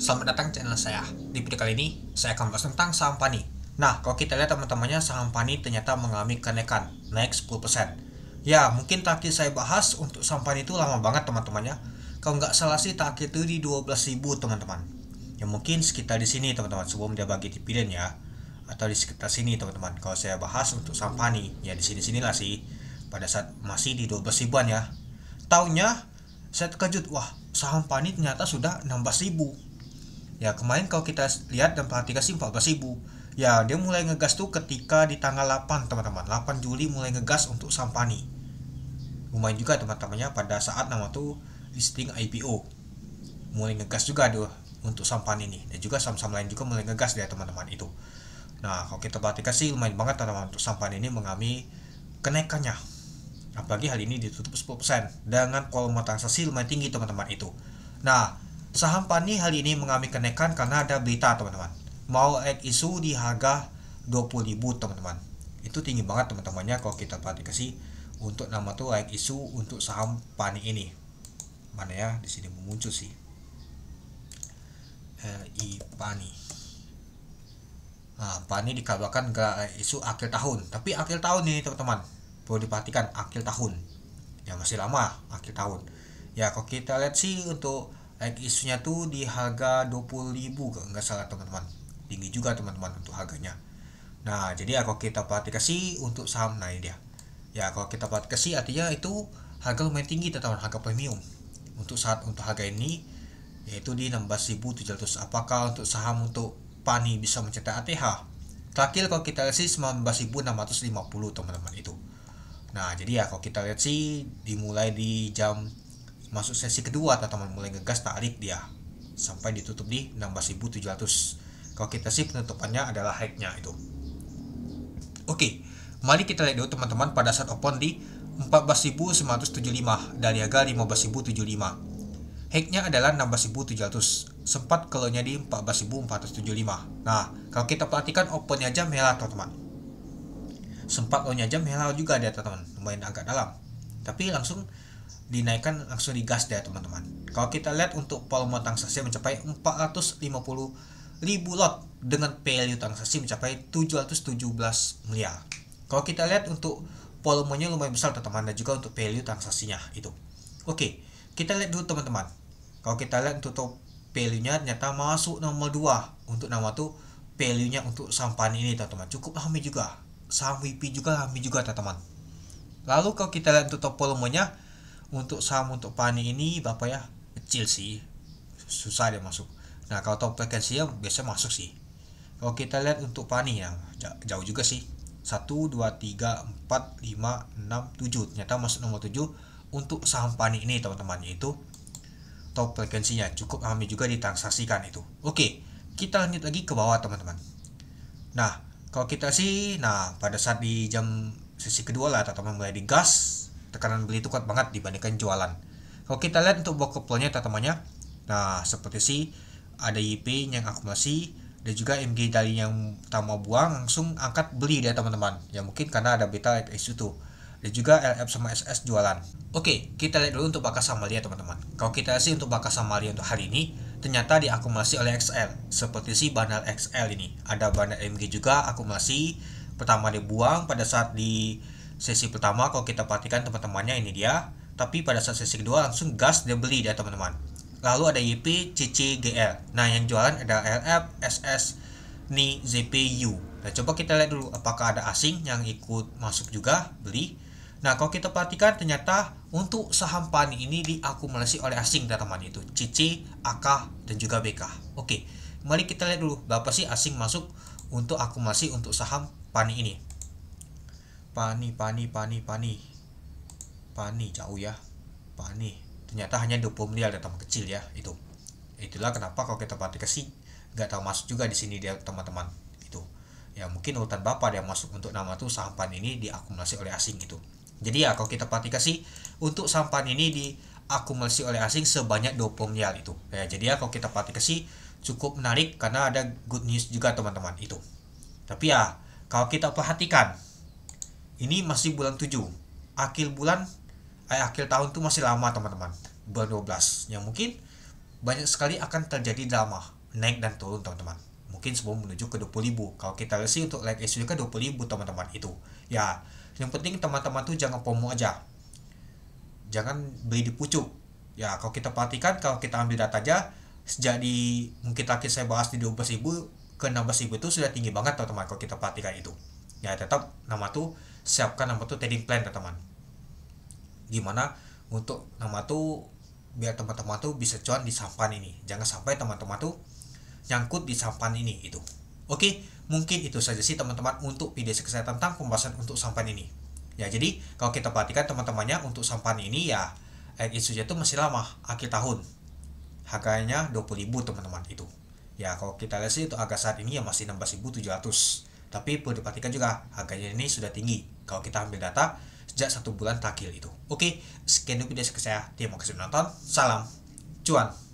Selamat datang channel saya. Di video kali ini, saya akan bahas tentang saham PANI. Nah, kalau kita lihat teman-temannya, saham PANI ternyata mengalami kenaikan, naik 10%. Ya, mungkin terakhir saya bahas untuk saham PANI itu lama banget teman-temannya. Kalau nggak salah sih terakhir itu di 12.000 teman-teman. Ya mungkin sekitar di sini teman-teman, sebelum dia bagi dividen ya. Atau di sekitar sini teman-teman. Kalau saya bahas untuk saham PANI, ya di sini-sinilah sih. Pada saat masih di 12 ribuan ya. Tahunnya, saya terkejut, wah saham PANI ternyata sudah 16.000. Ya kemarin kalau kita lihat dan perhatikan sih 14.000. Ya dia mulai ngegas tuh ketika di tanggal 8 teman-teman. 8 Juli mulai ngegas untuk saham PANI. Lumayan juga teman-temannya pada saat nama tuh listing IPO. Mulai ngegas juga tuh untuk saham PANI ini. Dan juga saham-saham lain juga mulai ngegas ya teman-teman itu. Nah kalau kita perhatikan sih lumayan banget teman-teman untuk saham PANI ini mengalami kenaikannya. Apalagi hal ini ditutup 10% dengan volume transaksi lumayan tinggi teman-teman itu. Nah, saham PANI hari ini mengalami kenaikan karena ada berita teman-teman. Mau naik isu di harga 20.000 teman-teman. Itu tinggi banget teman-temannya kalau kita perhatikan sih untuk nama tuh naik isu untuk saham PANI ini. Mana ya di sini muncul sih. PANI. Nah, PANI dikabarkan gak isu akhir tahun, tapi akhir tahun ini teman-teman. Perlu diperhatikan akhir tahun. Ya masih lama akhir tahun. Ya kalau kita lihat sih untuk naik isunya tuh di harga 20.000 kalau nggak salah teman-teman. Tinggi juga teman-teman untuk harganya. Nah jadi ya kalau kita perhatikan sih untuk saham, nah ini dia. Ya kalau kita perhatikan sih artinya itu harga lumayan tinggi teman-teman, harga premium. Untuk harga ini yaitu di 16.700. Apakah untuk saham untuk PANI bisa mencetak ATH? Terakhir kalau kita lihat sih 19.650 teman-teman itu. Nah jadi ya kalau kita lihat sih dimulai di jam masuk sesi kedua teman-teman mulai ngegas tarik dia sampai ditutup di 16.700. Kalau kita sih penutupannya adalah high-nya itu. Oke, mari kita lihat dulu teman-teman pada saat open di 14.975 dari harga 15.075. High-nya adalah 16.700. Sempat keluarnya di 14.475. Nah, kalau kita perhatikan opennya aja merah teman-teman. Sempat low-nya aja merah juga dia teman-teman, lumayan agak dalam. Tapi langsung dinaikkan langsung digas deh teman-teman. Kalau kita lihat untuk volume transaksi mencapai 450.000 lot dengan value transaksi mencapai 717 miliar. Kalau kita lihat untuk volumenya lumayan besar teman-teman dan juga untuk value transaksinya itu. Oke, kita lihat dulu teman-teman. Kalau kita lihat untuk value-nya ternyata masuk nomor 2 untuk nama tuh value-nya untuk saham PANI ini teman-teman. Cukup ramai juga. Saham WP juga ramai juga teman-teman. Lalu kalau kita lihat untuk volumenya untuk saham untuk PANI ini berapa ya, kecil sih, susah dia masuk. Nah kalau top frekuensinya biasa masuk sih. Kalau kita lihat untuk PANI ya jauh juga sih, 1 2 3 4 5 6 7 ternyata masuk nomor 7 untuk saham PANI ini teman-teman, yaitu top frekuensinya cukup ramai juga ditransaksikan itu. Oke, kita lanjut lagi ke bawah teman-teman. Nah kalau kita sih, nah pada saat di jam sesi kedua lah teman-teman mulai digas, tekanan beli itu kuat banget dibandingkan jualan. Kalau kita lihat untuk broker flow-nya teman-temannya, nah seperti sih ada YP yang akumulasi dan juga MG dari yang pertama buang langsung angkat beli dia teman-teman. Ya mungkin karena ada beta isu tuh. Dan juga LF sama SS jualan. Oke, kita lihat dulu untuk Bakas Samalia teman-teman. Kalau kita sih untuk Bakas Samalia untuk hari ini ternyata diakumulasi oleh XL. Seperti si bandar XL ini. Ada bandar MG juga akumulasi. Pertama dibuang pada saat di sesi pertama kalau kita perhatikan teman-temannya ini dia, tapi pada saat sesi kedua langsung gas dia beli dia teman-teman. Lalu ada YP, CC, GL. Nah yang jualan ada LF, SS, NI, ZPU. Nah coba kita lihat dulu apakah ada asing yang ikut masuk juga beli. Nah kalau kita perhatikan ternyata untuk saham PANI ini diakumulasi oleh asing teman-teman, itu CC, AK, dan juga BK. Oke, mari kita lihat dulu berapa sih asing masuk untuk akumulasi untuk saham PANI ini. PANI jauh ya. PANI ternyata hanya 20 miliar teman kecil ya itu. Itulah kenapa kalau kita perhatikan sih nggak tahu masuk juga di sini dia teman-teman itu. Ya mungkin urutan bapak yang masuk untuk nama tuh saham PANI ini diakumulasi oleh asing itu. Jadi ya kalau kita perhatikan sih untuk saham PANI ini diakumulasi oleh asing sebanyak 20 miliar itu. Ya jadi ya kalau kita perhatikan sih cukup menarik karena ada good news juga teman-teman itu. Tapi ya kalau kita perhatikan ini masih bulan 7. Akhir tahun tuh masih lama teman-teman. Bulan 12. Yang mungkin banyak sekali akan terjadi drama naik dan turun teman-teman. Mungkin sebelum menuju ke 20.000. Kalau kita lihat sih untuk like SUJ kan 20.000 teman-teman itu. Ya, yang penting teman-teman tuh jangan FOMO aja. Jangan beli di pucuk. Ya, kalau kita perhatikan, kalau kita ambil data aja, sejak di mungkin terakhir saya bahas di 12.000 ke 16.000 itu sudah tinggi banget teman-teman kalau kita perhatikan itu. Ya, tetap nama tuh siapkan nama tuh trading plan teman-teman. Gimana untuk nama tuh biar teman-teman tuh bisa cuan di sampan ini. Jangan sampai teman-teman tuh nyangkut di sampan ini itu. Oke, mungkin itu saja sih teman-teman untuk video saya tentang pembahasan untuk sampan ini. Ya, jadi kalau kita perhatikan teman-temannya untuk sampan ini ya isunya itu masih lama, akhir tahun. Harganya 20.000 teman-teman itu. Ya, kalau kita lihat sih untuk harga saat ini ya masih 16.700. Tapi perlu diperhatikan juga harganya ini sudah tinggi kalau kita ambil data sejak 1 bulan terakhir itu. Oke, sekian dulu video saya. Terima kasih menonton. Salam cuan.